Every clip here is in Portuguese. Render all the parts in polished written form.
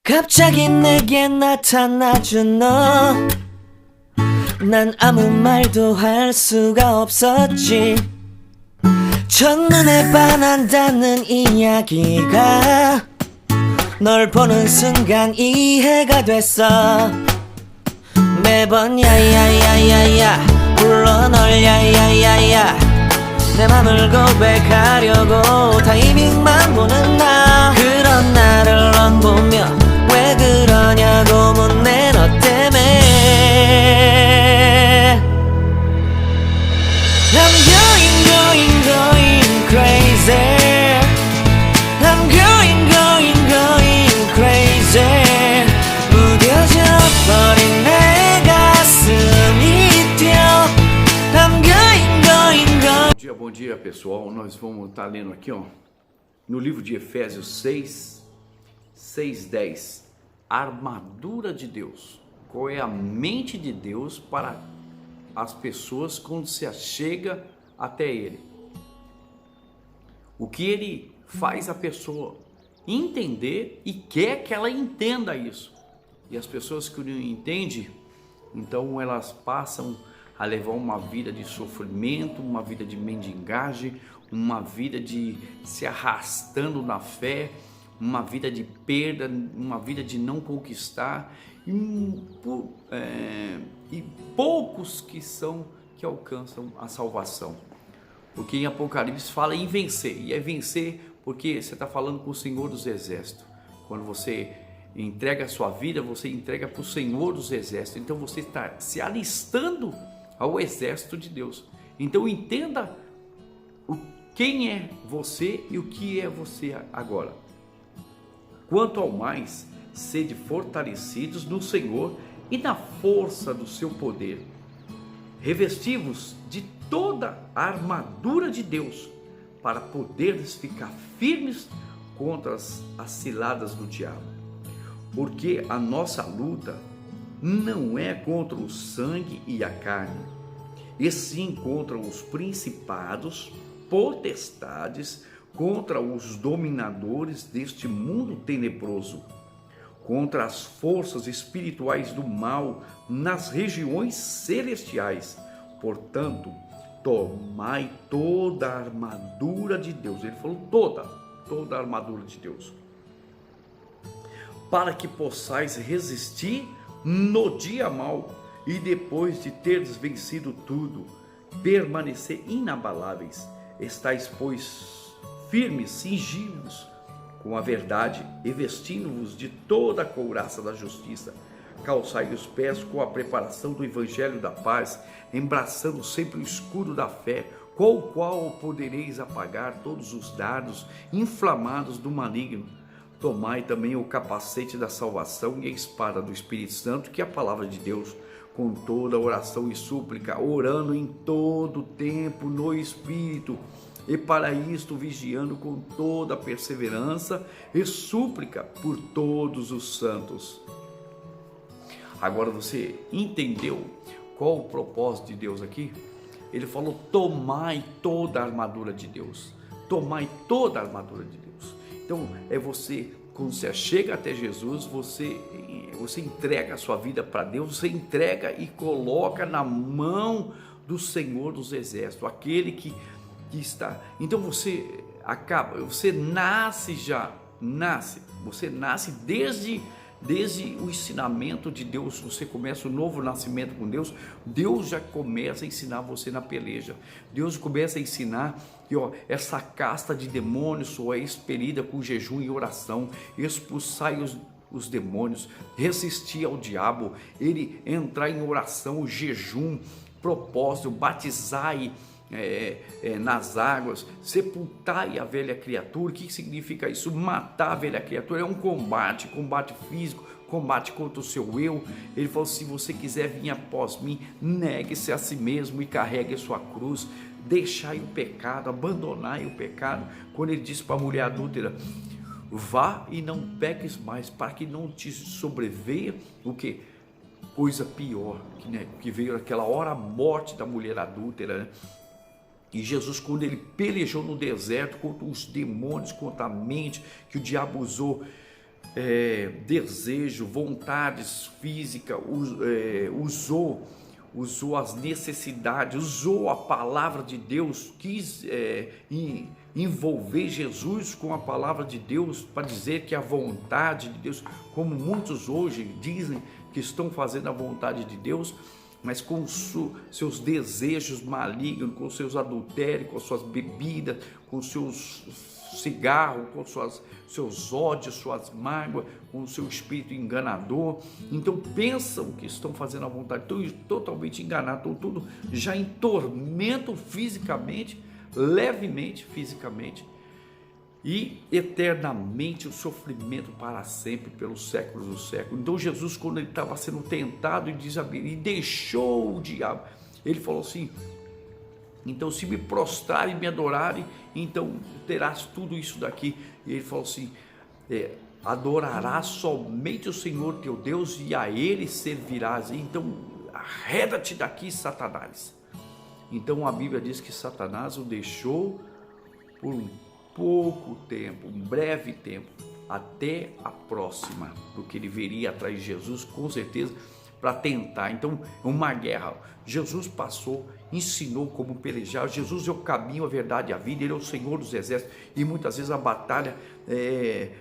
갑자기 내게 나타나준 너, 난 아무 말도 할 수가 없었지. 첫눈에 반한다는 이야기가 널 보는 순간 이해가 됐어. 매번 야야야야야 불러 널 야야야야, 내 맘을 고백하려고 타이밍만 보는 나. 그런 나를 넌 보며 왜 그러냐고 묻네. 너 때문에 I'm going crazy. I'm going crazy. 무뎌져 버린 내 가슴이 뛰어. I'm going. Bom dia pessoal, nós vamos estar lendo aqui no livro de Efésios 6:10, armadura de Deus. Qual é a mente de Deus para as pessoas quando se achega até Ele? O que Ele faz a pessoa entender e quer que ela entenda isso. E as pessoas que não entendem, então elas passam a levar uma vida de sofrimento, uma vida de mendigagem, uma vida de se arrastando na fé, uma vida de perda, uma vida de não conquistar, e poucos que alcançam a salvação. Porque em Apocalipse fala em vencer, e é vencer porque você está falando com o Senhor dos Exércitos. Quando você entrega a sua vida, você entrega para o Senhor dos Exércitos, então você está se alistando ao exército de Deus. Então entenda quem é você e o que é você agora. Quanto ao mais, sede fortalecidos no Senhor e na força do seu poder. Revesti-vos de toda a armadura de Deus, para poderes ficar firmes contra as ciladas do diabo. Porque a nossa luta não é contra o sangue e a carne, e sim contra os principados, potestades, contra os dominadores deste mundo tenebroso, contra as forças espirituais do mal nas regiões celestiais. Portanto, tomai toda a armadura de Deus. Ele falou toda a armadura de Deus, para que possais resistir no dia mau, e depois de teres vencido tudo, permanecer inabaláveis. Estais, pois, firmes, cingidos com a verdade, e vestindo-vos de toda a couraça da justiça. Calçai os pés com a preparação do evangelho da paz, embraçando sempre o escudo da fé, com o qual podereis apagar todos os dardos inflamados do maligno. Tomai também o capacete da salvação e a espada do Espírito Santo, que é a palavra de Deus, com toda oração e súplica, orando em todo tempo no Espírito, e para isto vigiando com toda perseverança e súplica por todos os santos. Agora você entendeu qual o propósito de Deus aqui? Ele falou: tomai toda a armadura de Deus. Tomai toda a armadura de Deus. Então é você, quando você chega até Jesus, você entrega a sua vida para Deus, você entrega e coloca na mão do Senhor dos Exércitos, aquele que está. Então você nasce desde o ensinamento de Deus. Você começa o novo nascimento com Deus. Deus já começa a ensinar você na peleja. Deus começa a ensinar que essa casta de demônios só é expelida com jejum e oração. Expulsai os demônios, resistir ao diabo, ele entrar em oração, jejum, propósito, batizai nas águas, sepultai a velha criatura. O que significa isso? Matar a velha criatura é um combate físico, combate contra o seu eu. Ele falou: se você quiser vir após mim, negue-se a si mesmo e carregue a sua cruz, deixai o pecado, abandonai o pecado. Quando ele disse para a mulher adúltera: vá e não peques mais, para que não te sobreveia o que? Coisa pior, que veio naquela hora, a morte da mulher adúltera, né? E Jesus, quando ele pelejou no deserto contra os demônios, contra a mente que o diabo usou, desejo, vontades físicas, usou as necessidades, usou a palavra de Deus, quis envolver Jesus com a palavra de Deus para dizer que a vontade de Deus, como muitos hoje dizem que estão fazendo a vontade de Deus, mas com seus desejos malignos, com seus adultérios, com suas bebidas, com seus cigarros, com seus ódios, suas mágoas, com o seu espírito enganador. Então pensam que estão fazendo a vontade, estão totalmente enganados, estão tudo já em tormento fisicamente, levemente fisicamente, e eternamente o sofrimento para sempre, pelos séculos dos séculos. Então Jesus, quando ele estava sendo tentado, e deixou o diabo, ele falou assim: então se me prostrarem e me adorarem, então terás tudo isso daqui. E ele falou assim: adorarás somente o Senhor teu Deus e a Ele servirás. Então arreda-te daqui, Satanás. Então a Bíblia diz que Satanás o deixou por um pouco tempo, um breve tempo, até a próxima, porque ele viria atrás de Jesus com certeza para tentar. Então, uma guerra. Jesus passou, ensinou como pelejar. Jesus é o caminho, a verdade e a vida. Ele é o Senhor dos exércitos. E muitas vezes a batalha é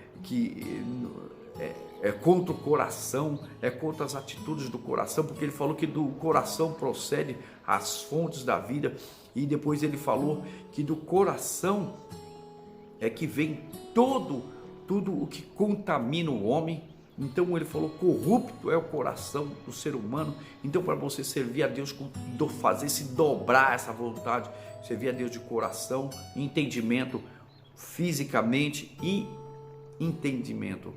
contra o coração, é contra as atitudes do coração, porque ele falou que do coração procede as fontes da vida. E depois ele falou que do coração é que vem tudo o que contamina o homem. Então ele falou: corrupto é o coração do ser humano. Então, para você servir a Deus, fazer-se dobrar essa vontade, servir a Deus de coração, entendimento, fisicamente e entendimento.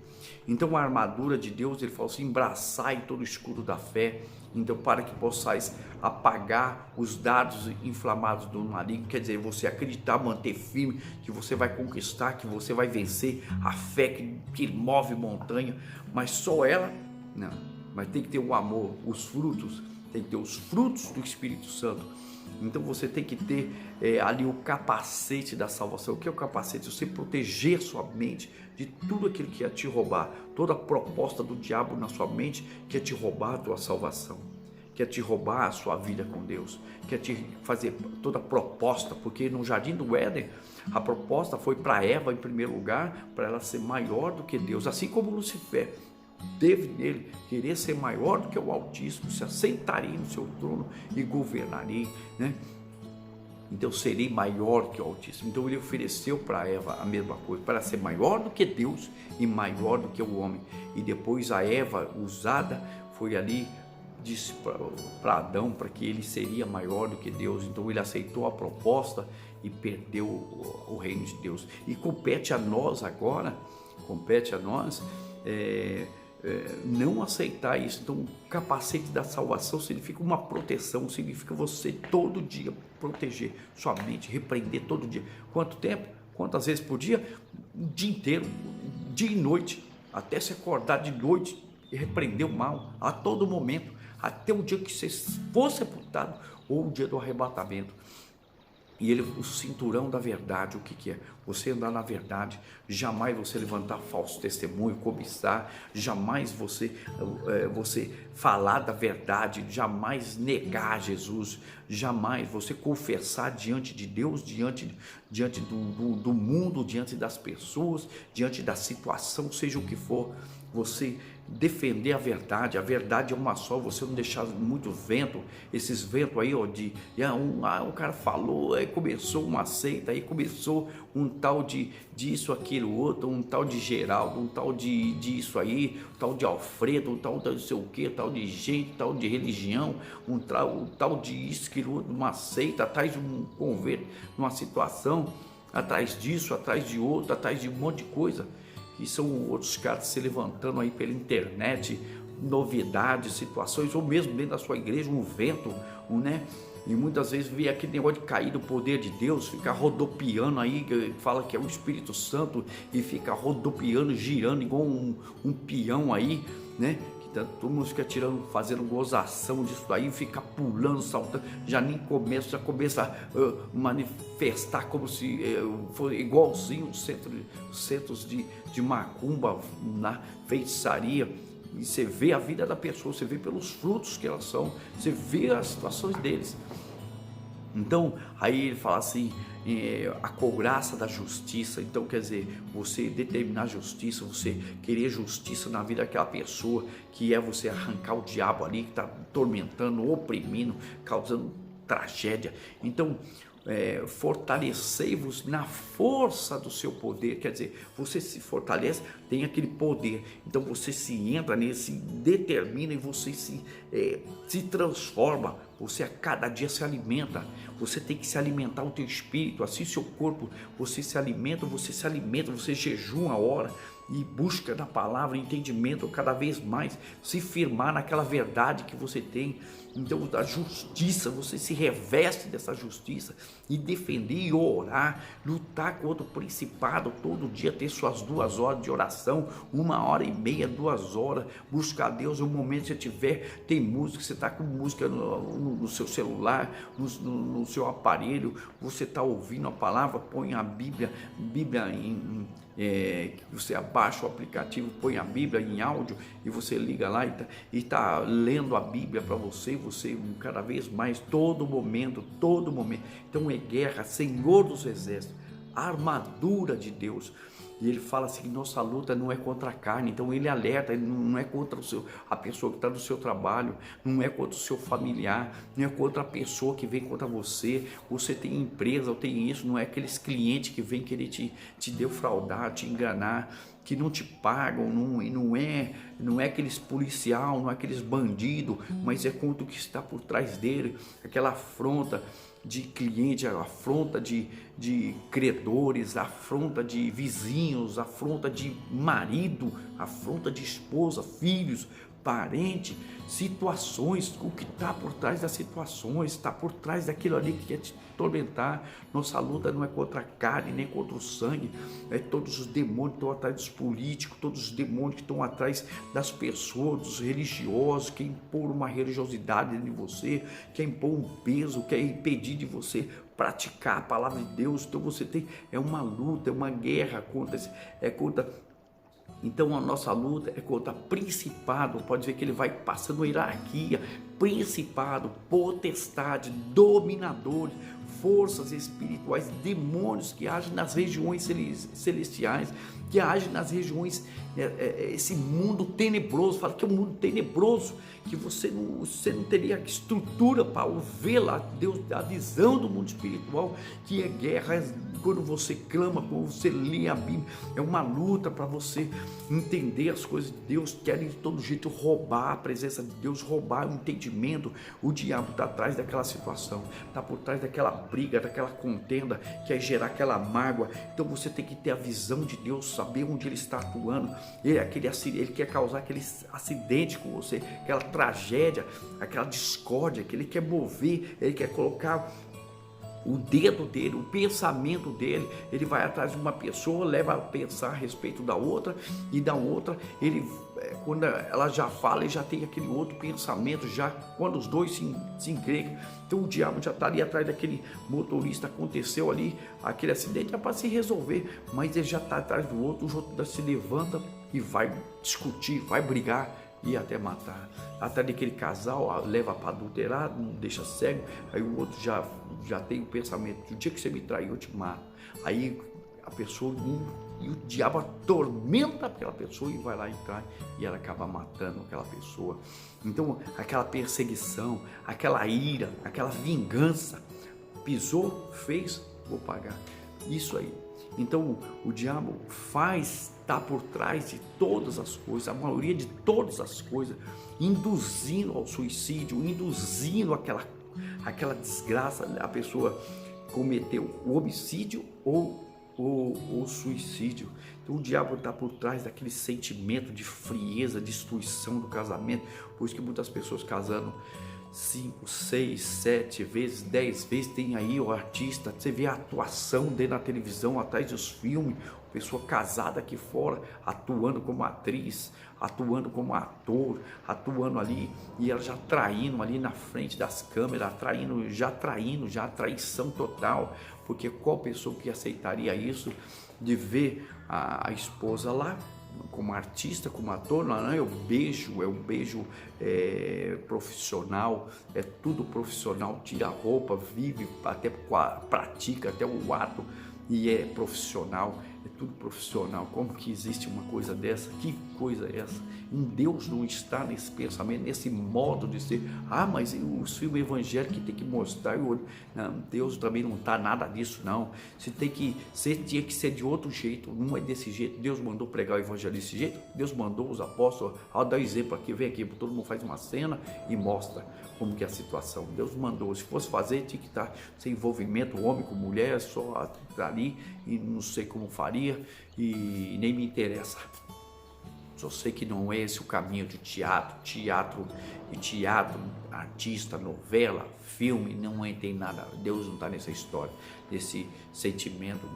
Então a armadura de Deus, ele falou assim: embraçai todo o escudo da fé. Então, para que possais apagar os dardos inflamados do maligno, quer dizer, você acreditar, manter firme, que você vai conquistar, que você vai vencer, a fé que move montanha. Mas só ela, não, mas tem que ter o amor, os frutos, tem que ter os frutos do Espírito Santo. Então você tem que ter ali o capacete da salvação. O que é o capacete? Você proteger sua mente de tudo aquilo que ia te roubar, toda a proposta do diabo na sua mente que ia te roubar a tua salvação, que ia te roubar a sua vida com Deus, que ia te fazer toda a proposta, porque no jardim do Éden a proposta foi para Eva em primeiro lugar, para ela ser maior do que Deus, assim como Lucifer teve nele querer ser maior do que o Altíssimo, se assentaria no seu trono e governaria, né? Então serei maior que o Altíssimo. Então ele ofereceu para Eva a mesma coisa, para ser maior do que Deus e maior do que o homem. E depois a Eva usada foi ali, disse para Adão para que ele seria maior do que Deus. Então ele aceitou a proposta e perdeu o reino de Deus. E compete a nós agora, não aceitar isso. Então o capacete da salvação significa uma proteção, significa você todo dia proteger sua mente, repreender todo dia. Quanto tempo? Quantas vezes por dia? O dia inteiro, dia e noite, até se acordar de noite e repreender o mal a todo momento, até o dia que você for sepultado ou o dia do arrebatamento. E ele, o cinturão da verdade, o que é? Você andar na verdade, jamais você levantar falso testemunho, cobiçar, jamais você falar da verdade, jamais negar Jesus, jamais você confessar diante de Deus, diante do mundo, diante das pessoas, diante da situação, seja o que for, você defender a verdade é uma só, você não deixar muito vento, esses ventos aí, ó, o cara falou, aí começou uma seita, aí começou um tal de isso, aquilo, outro, um tal de Geraldo, um tal de isso aí, um tal de Alfredo, um tal de não sei o que, tal de gente, tal de religião, um tal de isso, aquilo, uma seita, atrás de um convento, numa situação, atrás disso, atrás de outro, atrás de um monte de coisa. E são outros caras se levantando aí pela internet, novidades, situações, ou mesmo dentro da sua igreja, um vento, né? E muitas vezes vê aquele negócio de cair do poder de Deus, ficar rodopiando aí, fala que é o Espírito Santo, e fica rodopiando, girando igual um peão aí, né? todo mundo fica tirando, fazendo gozação disso daí, fica pulando, saltando, já começa a manifestar como se for igualzinho os centros de macumba, na feitiçaria. E você vê a vida da pessoa, você vê pelos frutos que elas são, você vê as situações deles. Então, aí ele fala assim, a couraça da justiça. Então, quer dizer, você determinar justiça, você querer justiça na vida daquela pessoa, que é você arrancar o diabo ali, que está atormentando, oprimindo, causando tragédia. Então, fortalecei-vos na força do seu poder. Quer dizer, você se fortalece, tem aquele poder, então você se entra nele, se determina e você se transforma. Você a cada dia se alimenta, você tem que se alimentar o teu espírito, assim seu corpo, você se alimenta, você jejuma a hora e busca na palavra entendimento cada vez mais, se firmar naquela verdade que você tem. Então, a justiça, você se reveste dessa justiça e defender e orar, lutar contra o principado todo dia, ter suas 2 horas de oração, 1h30, 2 horas, buscar a Deus no momento que você tiver. Tem música, você está com música no seu celular, no seu aparelho, você está ouvindo a palavra, põe a Bíblia você abaixa o aplicativo, põe a Bíblia em áudio e você liga lá e está lendo a Bíblia para você cada vez mais, todo momento. Então é guerra, Senhor dos Exércitos, armadura de Deus. E ele fala assim, nossa luta não é contra a carne. Então ele alerta, ele não é contra a pessoa que está no seu trabalho, não é contra o seu familiar, não é contra a pessoa que vem contra você. Você tem empresa ou tem isso, não é aqueles clientes que vêm querer te defraudar, te enganar, que não te pagam, não é aqueles policial, não é aqueles bandidos, mas é contra o que está por trás dele, aquela afronta de cliente, afronta de credores, afronta de vizinhos, afronta de marido, afronta de esposa, filhos, parente, situações, o que está por trás das situações, está por trás daquilo ali que quer te atormentar. Nossa luta não é contra a carne, nem contra o sangue, é todos os demônios que estão atrás dos políticos, todos os demônios que estão atrás das pessoas, dos religiosos, que impor uma religiosidade de você, quer impor um peso, quer impedir de você praticar a palavra de Deus. Então você tem, é uma luta, é uma guerra contra então a nossa luta é contra principado, pode ver que ele vai passando hierarquia, principado, potestade, dominadores, forças espirituais, demônios que agem nas regiões celestiais, que agem nas regiões, esse mundo tenebroso. Fala que é um mundo tenebroso, que você não teria estrutura para ver lá, Deus, a visão do mundo espiritual, que é guerra. Quando você clama, quando você lê a Bíblia, é uma luta para você entender as coisas de Deus. Querem de todo jeito roubar a presença de Deus, roubar o entendimento. O diabo está atrás daquela situação, está por trás daquela briga, daquela contenda, quer gerar aquela mágoa. Então você tem que ter a visão de Deus, saber onde ele está atuando. Ele quer causar aquele acidente com você, aquela tragédia, aquela discórdia que ele quer mover, ele quer colocar o dedo dele, o pensamento dele. Ele vai atrás de uma pessoa, leva a pensar a respeito da outra, e da outra, quando ela já fala, ele já tem aquele outro pensamento, já quando os dois se encrencam. Então o diabo já está ali atrás daquele motorista. Aconteceu ali aquele acidente, é para se resolver, mas ele já está atrás do outro. O outro se levanta e vai discutir, vai brigar e até matar. Até daquele casal, leva para adulterar, não deixa cego. Aí o outro já tem o pensamento, o dia que você me trair eu te mato. Aí a pessoa, e o diabo atormenta aquela pessoa e vai lá entrar e ela acaba matando aquela pessoa. Então aquela perseguição, aquela ira, aquela vingança, pisou, fez, vou pagar. Isso aí. Então o diabo está por trás de todas as coisas, a maioria de todas as coisas, induzindo ao suicídio, induzindo aquela desgraça, a pessoa cometeu o homicídio ou o suicídio. Então o diabo está por trás daquele sentimento de frieza, destruição do casamento. Por isso que muitas pessoas casando 5, 6, 7 vezes, 10 vezes, tem aí o artista, você vê a atuação dele na televisão, atrás dos filmes, pessoa casada aqui fora, atuando como atriz, atuando como ator, atuando ali, e ela já traindo ali na frente das câmeras, traindo, já traição total, porque qual pessoa que aceitaria isso, de ver a esposa lá, como artista, como ator? Não é o beijo, profissional, é tudo profissional, tira a roupa, vive, até pratica, até o ato, e é profissional, é tudo profissional. Como que existe uma coisa dessa? Que coisa é essa? Em Deus não está nesse pensamento, nesse modo de ser. Mas os filmes evangélicos que tem que mostrar, não, Deus também não está nada disso, não. Tinha que ser de outro jeito, não é desse jeito. Deus mandou pregar o evangelho desse jeito, Deus mandou os apóstolos, dá exemplo aqui, vem aqui, todo mundo faz uma cena e mostra como que é a situação. Deus mandou, se fosse fazer, tinha que estar sem envolvimento, homem com mulher, só ali, e não sei como faria, e nem me interessa. Só sei que não é esse o caminho de teatro, artista, novela, filme, não tem nada. Deus não está nessa história, desse sentimento,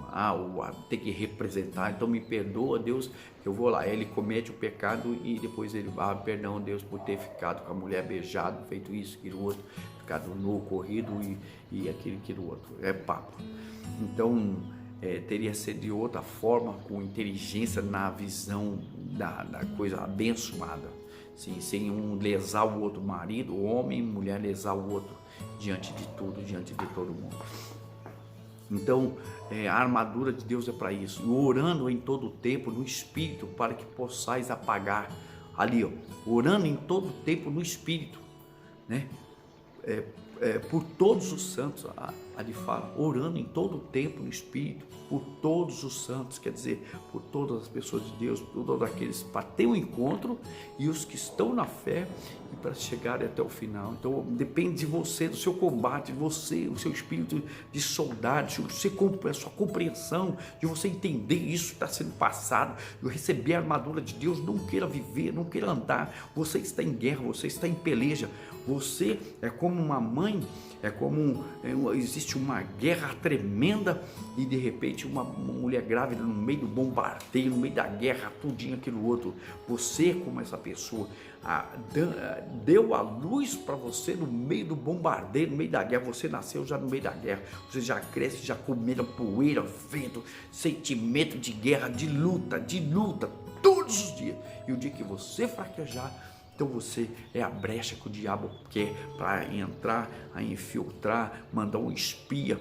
tem que representar, então me perdoa, Deus, eu vou lá. Ele comete o pecado e depois ele, perdão, Deus, por ter ficado com a mulher beijado, feito isso, aquilo outro, ficado nu, corrido e aquilo outro, é papo. Então, teria que ser de outra forma, com inteligência na visão da coisa abençoada, sim, sem um lesar o outro marido, homem e mulher lesar o outro diante de tudo, diante de todo mundo. Então, a armadura de Deus é para isso, orando em todo o tempo no Espírito, para que possais apagar, ali, orando em todo o tempo no Espírito, né? Por todos os santos, ali fala, orando em todo o tempo no Espírito, por todos os santos, quer dizer, por todas as pessoas de Deus, por todos aqueles, para ter um encontro, e os que estão na fé, e para chegarem até o final. Então depende de você, do seu combate, de você, o seu espírito de soldado, a sua compreensão, de você entender isso que está sendo passado, de receber a armadura de Deus. Não queira viver, não queira andar, você está em guerra, você está em peleja, você é como uma mãe, existe uma guerra tremenda, e de repente uma mulher grávida no meio do bombardeio, no meio da guerra, tudinho aquilo outro. Você, como essa pessoa, deu a luz para você no meio do bombardeio, no meio da guerra. Você nasceu já no meio da guerra, você já cresce, já comendo poeira, vento, sentimento de guerra, de luta todos os dias. E o dia que você fraquejar, então você é a brecha que o diabo quer para entrar, a infiltrar, mandar um espia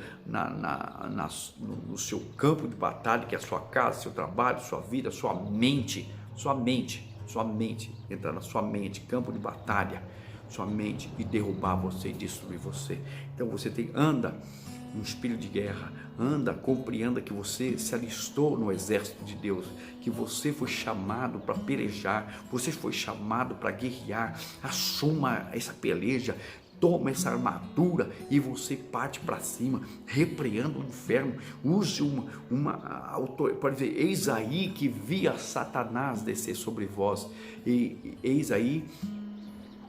no seu campo de batalha, que é a sua casa, seu trabalho, sua vida, sua mente, entrar na sua mente, campo de batalha, sua mente, e derrubar você e destruir você. Então você anda um espírito de guerra, compreenda que você se alistou no exército de Deus, que você foi chamado para pelejar, você foi chamado para guerrear. Assuma essa peleja, toma essa armadura e você parte para cima, repreenda o inferno. Use uma autoridade, pode dizer, eis aí que via Satanás descer sobre vós, e eis aí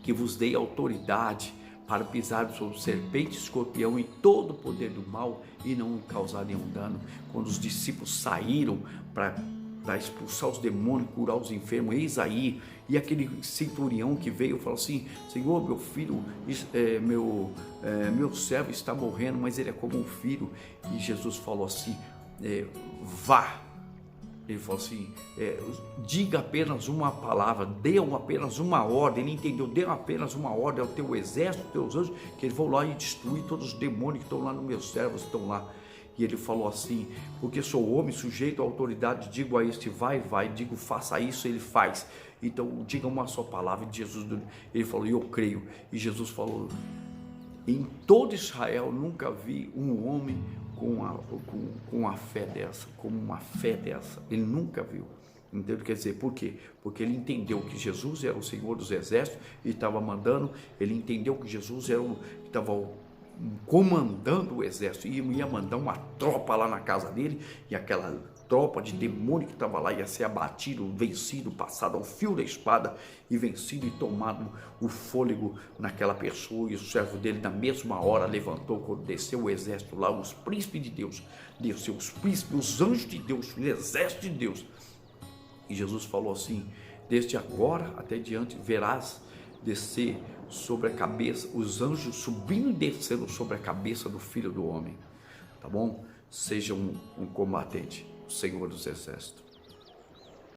que vos dei autoridade para pisar sobre serpente, escorpião e todo o poder do mal, e não causar nenhum dano. Quando os discípulos saíram para expulsar os demônios, curar os enfermos, eis aí, e aquele centurião que veio falou assim: Senhor, meu filho, meu servo está morrendo, mas ele é como um filho. E Jesus falou assim: vá. Ele falou assim, diga apenas uma palavra, dê apenas uma ordem. Ele entendeu, dê apenas uma ordem ao teu exército, aos teus anjos, que eles vão lá e destruir todos os demônios que estão lá nos meus servos, estão lá. E ele falou assim: porque sou homem sujeito à autoridade, digo a este vai, digo faça isso, ele faz. Então diga uma só palavra. E Jesus, ele falou, eu creio. E Jesus falou: em todo Israel nunca vi um homem com a fé dessa, como uma fé dessa. Ele nunca viu. Entendeu? Quer dizer, por quê? Porque ele entendeu que Jesus era o Senhor dos Exércitos e estava mandando. Ele entendeu que Jesus era que estava comandando o exército e ia mandar uma tropa lá na casa dele, e aquela tropa de demônio que estava lá ia ser abatido, vencido, passado ao fio da espada e vencido e tomado o fôlego naquela pessoa. E o servo dele na mesma hora levantou, quando desceu o exército lá, os príncipes de Deus, desceu os príncipes, os anjos de Deus, o exército de Deus. E Jesus falou assim: desde agora até diante verás descer sobre a cabeça, os anjos subindo e descendo sobre a cabeça do Filho do Homem. Tá bom? Seja um combatente, o Senhor dos Exércitos.